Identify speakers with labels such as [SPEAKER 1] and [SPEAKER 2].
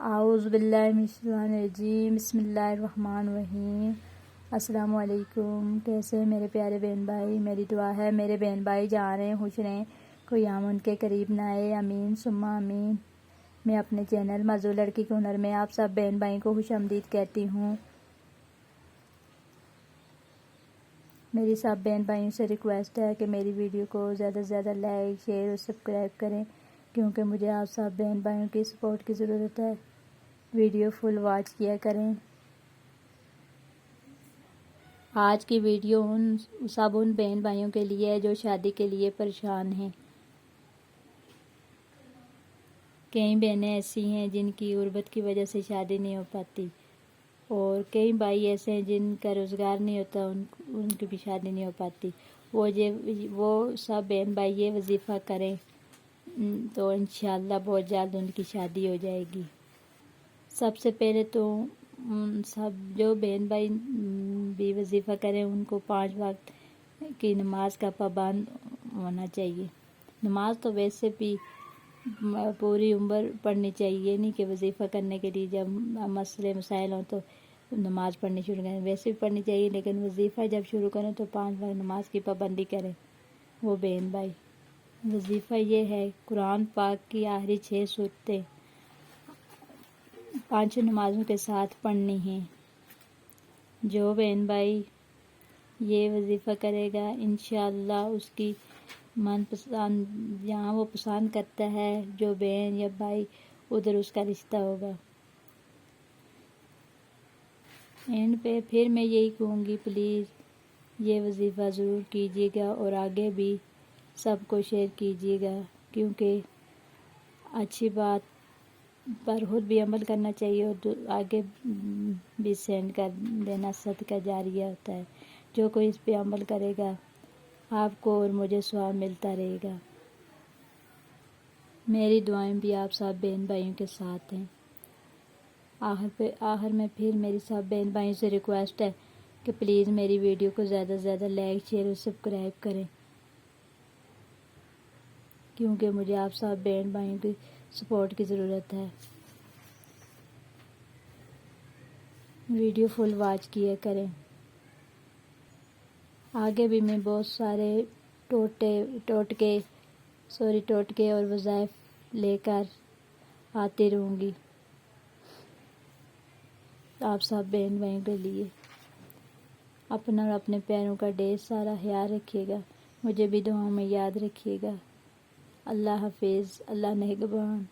[SPEAKER 1] اعوذ باللہ من الشیطان الرجیم، بسم اللہ الرحمن الرحیم۔ السلام علیکم، کیسے ہیں میرے پیارے بہن بھائی؟ میری دعا ہے میرے بہن بھائی جا رہے ہیں، خوش رہیں، کوئی عام ان کے قریب نہ آئے، امین ثم امین۔ میں اپنے چینل موضوع لڑکی کے ہنر میں آپ سب بہن بھائی کو خوش آمدید کہتی ہوں۔ میری سب بہن بھائیوں سے ریکویسٹ ہے کہ میری ویڈیو کو زیادہ سے زیادہ لائک، شیئر اور سبسکرائب کریں، کیونکہ مجھے آپ سب بہن بھائیوں کی سپورٹ کی ضرورت ہے۔ ویڈیو فل واچ کیا کریں۔ آج کی ویڈیو ان بہن بھائیوں کے لیے ہے جو شادی کے لیے پریشان ہیں۔ کئی بہنیں ایسی ہیں جن کی غربت کی وجہ سے شادی نہیں ہو پاتی، اور کئی بھائی ایسے ہیں جن کا روزگار نہیں ہوتا، ان کی بھی شادی نہیں ہو پاتی۔ وہ سب بہن بھائی یہ وظیفہ کریں تو انشاءاللہ بہت جلد ان کی شادی ہو جائے گی۔ سب سے پہلے تو سب جو بہن بھائی بھی وظیفہ کریں ان کو 5 وقت کی نماز کا پابند ہونا چاہیے۔ نماز تو ویسے بھی پوری عمر پڑھنی چاہیے، نہیں کہ وظیفہ کرنے کے لیے جب مسئلے مسائل ہوں تو نماز پڑھنی شروع کریں، ویسے بھی پڑھنی چاہیے، لیکن وظیفہ جب شروع کریں تو 5 وقت نماز کی پابندی کریں وہ بہن بھائی۔ وظیفہ یہ ہے قرآن پاک کی آخری 6 سورتیں 5 نمازوں کے ساتھ پڑھنی ہیں۔ جو بہن بھائی یہ وظیفہ کرے گا انشاءاللہ اس کی من پسند جہاں وہ پسند کرتا ہے جو بہن یا بھائی ادھر اس کا رشتہ ہوگا۔ اینڈ پہ پھر میں یہی کہوں گی، پلیز یہ وظیفہ ضرور کیجیے گا اور آگے بھی سب کو شیئر کیجیے گا، کیونکہ اچھی بات پر خود بھی عمل کرنا چاہیے اور آگے بھی سینڈ کر دینا صدقہ جاریہ ہوتا ہے۔ جو کوئی اس پہ عمل کرے گا آپ کو اور مجھے ثواب ملتا رہے گا۔ میری دعائیں بھی آپ سب بہن بھائیوں کے ساتھ ہیں۔ آخر میں پھر میری سب بہن بھائیوں سے ریکویسٹ ہے کہ پلیز میری ویڈیو کو زیادہ سے زیادہ لائک، شیئر اور سبسکرائب کریں، کیونکہ مجھے آپ سب بہن بھائیوں کی سپورٹ کی ضرورت ہے۔ ویڈیو فل واچ کیا کریں۔ آگے بھی میں بہت سارے ٹوٹکے اور وظائف لے کر آتی رہوں گی آپ سب بہن بھائیوں کے لیے۔ اپنا اور اپنے پیاروں کا ڈھیر سارا خیال رکھیے گا، مجھے بھی دعاؤں میں یاد رکھیے گا۔ اللہ حافظ، اللہ نگہبان۔